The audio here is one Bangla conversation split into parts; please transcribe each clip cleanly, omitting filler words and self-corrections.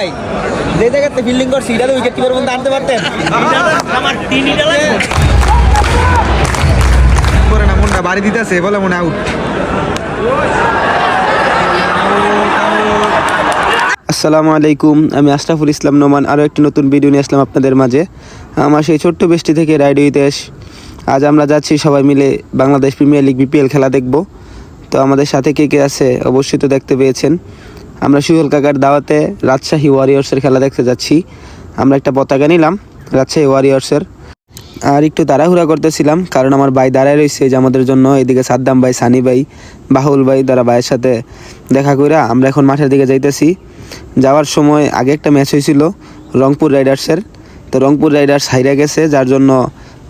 ভাই যে জায়গাতে ফিল্ডিং করছি এটা উইকেট কিপার মধ্যে আনতে পারতেন আমার 3 ইটা লাগবে করে না মনটা বাড়ি দিতেছে বলে মনে আউট। আসসালামু আলাইকুম, আমি আশরাফুল ইসলাম নোমান। আরও একটি নতুন ভিডিও নিয়ে আসলাম আপনাদের মাঝে। আমার সেই ছোট্ট বৃষ্টি থেকে রাইডিও দেশ। আজ আমরা যাচ্ছি সবাই মিলে বাংলাদেশ প্রিমিয়ার লিগ বিপিএল খেলা দেখব। তো আমাদের সাথে কে কে আছে অবশ্যই তো দেখতে পেয়েছেন। আমরা সুহেল কাকার দাওয়াতে রাজশাহী ওয়ারিয়র্সের খেলা দেখতে যাচ্ছি। আমরা একটা পতাকা নিলাম রাজশাহী ওয়ারিয়র্সের, আর একটু তাড়াহুড়া করতেছিলাম কারণ আমার ভাই দাঁড়ায় রয়েছে যে আমাদের জন্য। এদিকে সাদ্দাম ভাই, সানি ভাই, বাহুল ভাই দ্বারা ভাইয়ের সাথে দেখা করে আমরা এখন মাঠের দিকে যাইতেছি। যাওয়ার সময় আগে একটা ম্যাচ হয়েছিল রংপুর রাইডার্সের, তো রংপুর রাইডার্স হাইরা গেছে, যার জন্য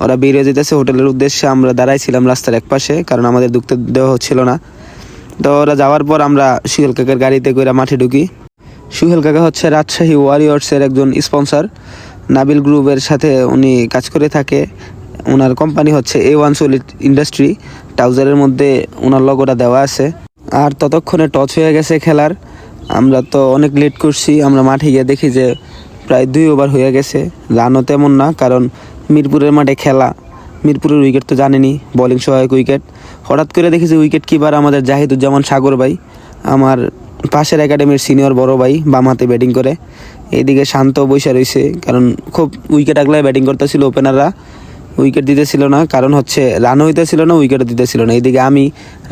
ওরা বেরিয়ে যেতেছে হোটেলের উদ্দেশ্যে। আমরা দাঁড়াইছিলাম রাস্তার এক পাশে কারণ আমাদের ঢুকতে দেওয়া হচ্ছিল না। তো ওরা যাওয়ার পর আমরা সুহেল কাকার গাড়িতে করে মাঠে ঢুকি। সুহেল কাকা হচ্ছে রাজশাহী ওয়ারিয়র্সের একজন স্পন্সর। নাবিল গ্রুপের সাথে উনি কাজ করে থাকে। ওনার কোম্পানি হচ্ছে A1 সলিড ইন্ডাস্ট্রি। ট্রাউজারের মধ্যে ওনার লোগোটা দেওয়া আছে। আর ততক্ষণে টস হয়ে গেছে খেলার। আমরা তো অনেক লেট করছি। আমরা মাঠে গিয়ে দেখি যে প্রায় 2 ওভার হয়ে গেছে। রানও তেমন না, কারণ মিরপুরের মাঠে খেলা। মিরপুরের উইকেট তো জানেনি, বোলিং সহায়ক উইকেট। হঠাৎ করে দেখি যে উইকেট কিপার আমাদের জাহিদুজ্জামান সাগর ভাই, আমার পাশের একাডেমির সিনিয়র বড় ভাই, বাম হাতে ব্যাটিং করে। এইদিকে শান্ত বৈশা রয়েছে, কারণ খুব উইকেট আগলায় ব্যাটিং করতেছিল ওপেনাররা। উইকেট দিতেছিল না, কারণ হচ্ছে রান হইতেছিল না, উইকেটও দিতেছিল না। এইদিকে আমি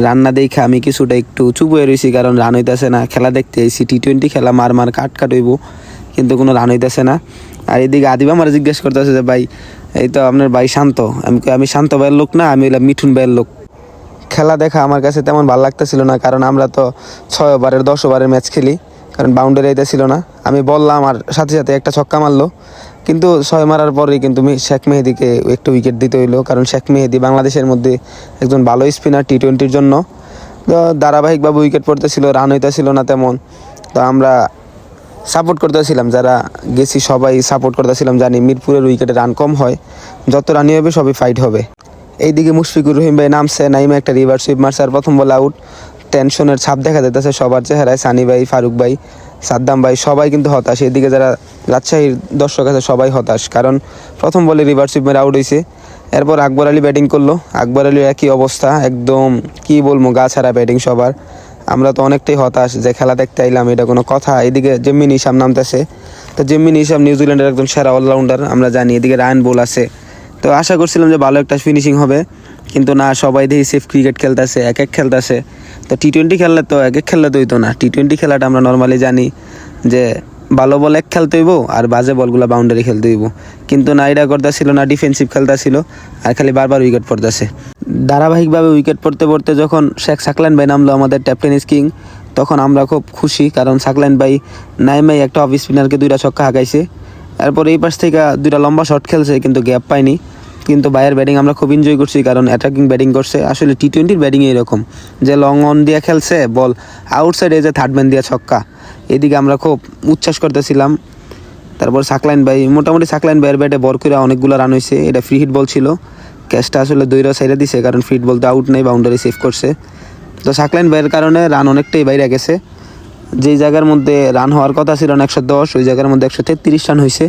রান না দেখে আমি কিছুটা একটু চুপ হয়ে রয়েছি, কারণ রান হইতেছে না। খেলা দেখতে এসেছি, T20 খেলা, মার কাট হইব, কিন্তু কোনো রান হইতেছে না। আর এদিকে আদিবা আমার জিজ্ঞেস করতেছে যে ভাই এই তো আপনার ভাই শান্ত। আমি শান্ত ভাইয়ের লোক না, আমি হইলাম মিঠুন ভাইয়ের লোক। খেলা দেখা আমার কাছে তেমন ভালো লাগতেছিল না, কারণ আমরা তো 6 ওভারের 10 ওভারের ম্যাচ খেলি, কারণ বাউন্ডারি আইতেছিল না। আমি বললাম আর সাথে সাথে একটা ছক্কা মারলো, কিন্তু 6 মারার পরেই কিন্তু শেখ মেহেদিকে একটা উইকেট দিতে হইলো, কারণ শেখ মেহেদি বাংলাদেশের মধ্যে একজন ভালো স্পিনার T20-র জন্য। তো ধারাবাহিকভাবে উইকেট পড়তেছিল, রান হইতেছিল না তেমন। তো আমরা সাপোর্ট করতেছিলাম, যারা গেছি সবাই সাপোর্ট করতেছিলাম, জানি মিরপুরের উইকেটে রান কম হয়, যত রানই হবে সবই ফাইট হবে। এইদিকে মুশফিকুর রহিম ভাই নামছে, নাইমে একটা রিভার সুইপ মারছে, আর প্রথম বল আউট। টেনশনের ছাপ দেখা যেতেছে সবার চেহারায়। সানি ভাই, ফারুক ভাই, সাদ্দাম ভাই সবাই কিন্তু হতাশ। এদিকে যারা রাজশাহীর দর্শক আছে সবাই হতাশ, কারণ প্রথম বলে রিভার সুইপ মেরে আউট হয়েছে। এরপর আকবর আলী ব্যাটিং করলো। আকবর আলীর একই অবস্থা, একদম কি বলবো, গা ছাড়া ব্যাটিং সবার। আমরা তো অনেকটাই হতাশ যে খেলা দেখতে আইলাম, এটা কোনো কথা। এদিকে জেমিনি ইসাম নামতেছে। তো জেমিনি ইসাম নিউজিল্যান্ডের একজন সেরা অলরাউন্ডার, আমরা জানি। এদিকে রায়ান বোল আছে। তো আশা করছিলাম যে ভালো একটা ফিনিশিং হবে, কিন্তু না, সবাই দেখি সেফ ক্রিকেট খেলতেছে, এক খেলতেছে। তো T20 খেললে তো এক খেললে তো হইতো না। T20 খেলাটা আমরা নর্মালি জানি যে ভালো বল এক খেলতে হইব আর বাজে বলগুলো বাউন্ডারি খেলতে হইব, কিন্তু না, এটা করতেছিল না, ডিফেন্সিভ খেলতেছিল আর খালি বারবার উইকেট পড়তেছে। ধারাবাহিকভাবে উইকেট পড়তে পড়তে যখন শেখ সাকলাইন ভাই নামলো, আমাদের ক্যাপ্টেন কিং, তখন আমরা খুব খুশি, কারণ সাকলাইন ভাই নাইমাই একটা অফ স্পিনারকে 2টা ছক্কা হাঁকাইছে। এরপর এই পাশ থেকে 2টা লম্বা শট খেলছে, কিন্তু গ্যাপ পায়নি। কিন্তু ভাইয়ের ব্যাটিং আমরা খুব এনজয় করছি, কারণ অ্যাটাকিং ব্যাটিং করছে। আসলে T20-র ব্যাটিং এরকম যে লং অন দিয়ে খেলছে, বল আউটসাইডে যে থার্ড ম্যান দিয়ে ছক্কা। এদিকে আমরা খুব উচ্ছ্বাস করতেছিলাম। তারপর সাকলাইন ভাই, মোটামুটি সাকলাইন ভাইয়ের ব্যাটে বর করে অনেকগুলো রান হয়েছে। এটা ফ্রি হিট বল ছিল, ক্যাচটা আসলে দৈরা সাইডে দিছে, কারণ ফ্রি হিট বল তো আউট নেই, বাউন্ডারি সেভ করছে। তো সাকলাইন ভাইয়ের কারণে রান অনেকটাই বাইরে গেছে। যেই জায়গার মধ্যে রান হওয়ার কথা ছিল 110, ওই জায়গার মধ্যে 133 রান হয়েছে।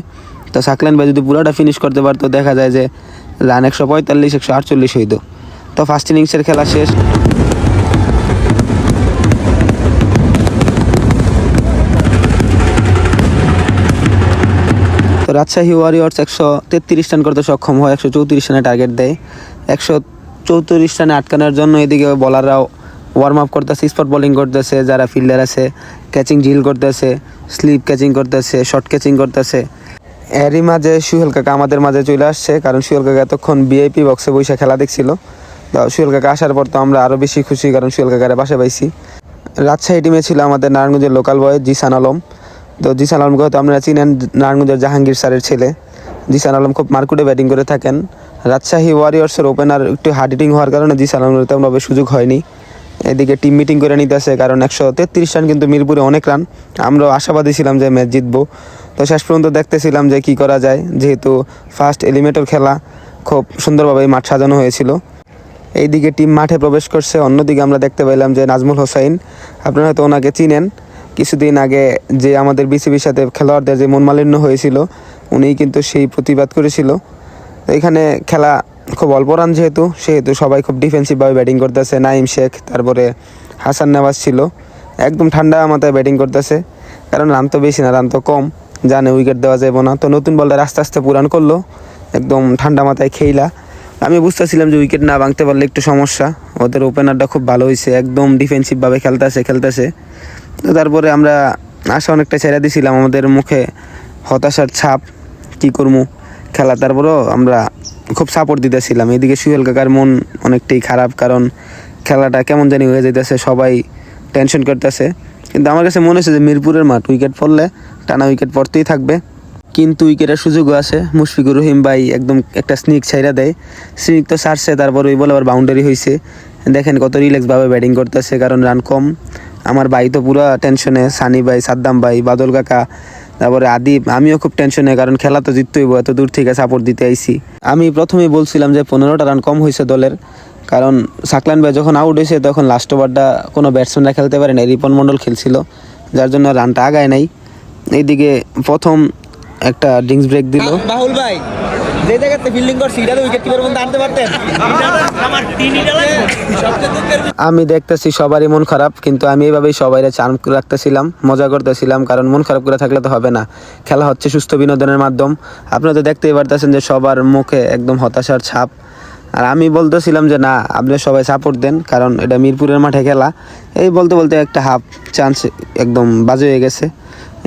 তো সাকলাইন ভাই যদি পুরোটা ফিনিশ করতে পারতো, দেখা যায় যে রান 145, 148 হইতো। তো ফার্স্ট ইনিংসের খেলা শেষ। তো রাজশাহী ওয়ারিয়র্স 133 রান করতে সক্ষম হয়, 134 রানে টার্গেট দেয়। 134 রানে আটকানোর জন্য এদিকে বলাররাও ওয়ার্ম আপ করতেছে, স্পট বোলিং করতেছে, যারা ফিল্ডার আছে ক্যাচিং ড্রিল করতেছে, স্লিপ ক্যাচিং করতেছে, শর্ট ক্যাচিং করতেছে। এরই মাঝে সুহেল কাকা আমাদের মাঝে চলে আসছে, কারণ সুহেল কাকা এতক্ষণ VIP বক্সে বসে খেলা দেখছিল। তো সুহেল কাকা আসার পর তো আমরা আরও বেশি খুশি, কারণ সুহেল কাকারে বাসা পাইছি। রাজশাহী টিমে ছিল আমাদের নারায়ণগঞ্জের লোকাল বয় জিসান আলম। তো জিসান আলমকে হয়তো আপনারা চিনেন, নারায়ণগঞ্জের জাহাঙ্গীর স্যারের ছেলে। জিসান আলম খুব মার্কুটে ব্যাটিং করে থাকেন। রাজশাহী ওয়ারিয়র্সের ওপেনার একটু হার্ড হিটিং হওয়ার কারণে জিসান আলমের তেমনভাবে সুযোগ হয়নি। এদিকে টিম মিটিং করে নিতেছে, কারণ 133 রান কিন্তু মিরপুরে অনেক রান। আমরাও আশাবাদী ছিলাম যে ম্যাচ জিতবো। তো শেষ পর্যন্ত দেখতেছিলাম যে কি করা যায়, যেহেতু ফার্স্ট এলিমিনেটর খেলা, খুব সুন্দরভাবে মাঠ সাজানো হয়েছিল। এইদিকে টিম মাঠে প্রবেশ করছে। অন্যদিকে আমরা দেখতে পেলাম যে নাজমুল হোসাইন, আপনারা হয়তো ওনাকে চিনেন, কিছুদিন আগে যে আমাদের বিসিবির সাথে খেলোয়াড়দের যে মনমালিন্য হয়েছিল উনিই কিন্তু সেই প্রতিবাদ করেছিল। তো এখানে খেলা খুব অল্প রান সেহেতু সবাই খুব ডিফেন্সিভভাবে ব্যাটিং করতেছে। নাইম শেখ, তারপরে হাসান নেওয়াজ ছিল, একদম ঠান্ডা মাথায় ব্যাটিং করতেছে, কারণ রান তো বেশি না, রান তো কম, জানে উইকেট দেওয়া যাবে না। তো নতুন বলটা আস্তে আস্তে পুরান করলো, একদম ঠান্ডা মাথায় খেইলা। আমি বুঝতেছিলাম যে উইকেট না ভাঙতে পারলে একটু সমস্যা। ওদের ওপেনারটা খুব ভালো হয়েছে, একদম ডিফেন্সিভভাবে খেলতেছে। তো তারপরে আমরা আশা অনেকটা ছেড়ে দিয়েছিলাম, আমাদের মুখে হতাশার ছাপ, কী করবো খেলা। তারপরেও আমরা খুব সাপোর্ট দিতেছিলাম। এদিকে সুহেল কাকার মন অনেকটাই খারাপ, কারণ খেলাটা কেমন জানি হয়ে যেতেছে, সবাই টেনশন করতেছে। কিন্তু আমার কাছে মনে হচ্ছে যে মিরপুরের মাঠ, উইকেট পড়লে টানা উইকেট পড়তেই থাকবে। কিন্তু উইকেটের সুযোগও আছে। মুশফিকুর রহিম ভাই একদম একটা স্নিক ছাইরা দেয়, স্নিক তো ছাড়ছে, তারপর ওই বলে আবার বাউন্ডারি হয়েছে। দেখেন কত রিল্যাক্সভাবে ব্যাটিং করতেছে, কারণ রান কম। আমার ভাই তো পুরো টেনশনে, সানি ভাই, সাদ্দাম ভাই, বাদল কাকা, তারপরে আদিব। আমিও খুব টেনশনে, কারণ খেলা তো জিততেই হইব, এত দূর থেকে সাপোর্ট দিতে আইছি। আমি প্রথমেই বলছিলাম যে 15টা রান কম হয়েছে দলের, কারণ সাকলান ভাই যখন আউট হয়েছে তখন লাস্ট ওভারটা কোনো ব্যাটসম্যানরা খেলতে পারে না, রিপন মণ্ডল খেলছিল, যার জন্য রানটা আগায় নাই। এইদিকে প্রথম একটা ড্রিঙ্কস ব্রেক দিল। বাহুল ভাই যে জায়গাতে ফিল্ডিং করছি এটা তো উইকেট কিপারের মধ্যে আনতে পারতেন। আমি দেখতেছি সবারই মন খারাপ, কিন্তু আমি এইভাবেই সবাইরে চার্ম রাখতেছিলাম, মজা করতেছিলাম, কারণ মন খারাপ করে থাকলে তো হবে না। খেলা হচ্ছে সুস্থ বিনোদনের মাধ্যম। আপনারা তো দেখতেই পারতেছেন যে সবার মুখে একদম হতাশার ছাপ। আর আমি বলতেছিলাম যে না, আপনি সবাই সাপোর্ট দেন, কারণ এটা মিরপুরের মাঠে খেলা। এই বলতে বলতে একটা হাফ চান্স একদম বাজে হয়ে গেছে।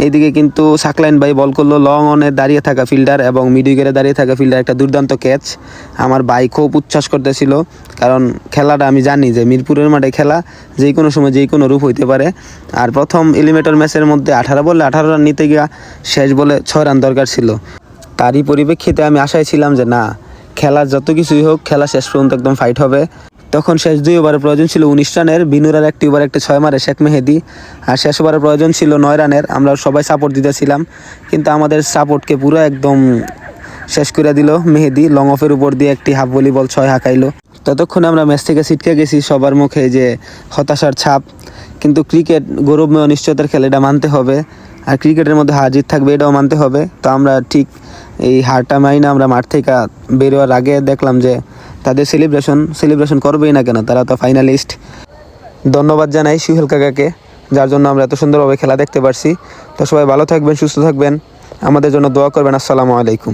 এইদিকে কিন্তু সাকলাইন ভাই বল করলো, লং অনে দাঁড়িয়ে থাকা ফিল্ডার এবং মিড উইকেটে দাঁড়িয়ে থাকা ফিল্ডার একটা দুর্দান্ত ক্যাচ। আমার ভাই খুব উচ্ছ্বাস করতেছিল, কারণ খেলাটা আমি জানি যে মিরপুরের মাঠে খেলা যে কোনো সময় যে কোনো রূপ হইতে পারে। আর প্রথম এলিমিনেটর ম্যাচের মধ্যে 18 বলে 18 রান নিতে গিয়া শেষ বলে 6 রান দরকার ছিল। তারই পরিপ্রেক্ষিতে আমি আশায় ছিলাম যে না, খেলার যত কিছুই হোক, খেলা শেষ পর্যন্ত একদম ফাইট হবে। তখন শেষ 2 ওভারের প্রয়োজন ছিল 19 রানের, বিনুরার একটি ওভার একটা 6 মারে শেখ মেহেদি, আর শেষ ওভারের প্রয়োজন ছিল 9 রানের। আমরা সবাই সাপোর্ট দিতেছিলাম, কিন্তু আমাদের সাপোর্টকে পুরো একদম শেষ করে দিল মেহেদি। লং অফের উপর দিয়ে একটি হাফ ভলিবল 6 হাঁকাইলো। ততক্ষণে আমরা ম্যাচ থেকে ছিটকে গেছি, সবার মুখে যে হতাশার ছাপ। কিন্তু ক্রিকেট গৌরবময় অনিশ্চয়তার খেলা, এটা মানতে হবে। আর ক্রিকেটের মধ্যে হার জিত থাকবে, এটাও মানতে হবে। তো আমরা ঠিক এই হারটা মাইনা আমরা মাঠ থেকে বেরোয়ার আগে দেখলাম যে তাদের সেলিব্রেশন করবেই না কেন, তারা তো ফাইনালিস্ট। ধন্যবাদ জানাই সুহেল কাকাকে, যার জন্য আমরা এত সুন্দরভাবে খেলা দেখতে পারছি। তো সবাই ভালো থাকবেন, সুস্থ থাকবেন, আমাদের জন্য দোয়া করবেন। আসসালামু আলাইকুম।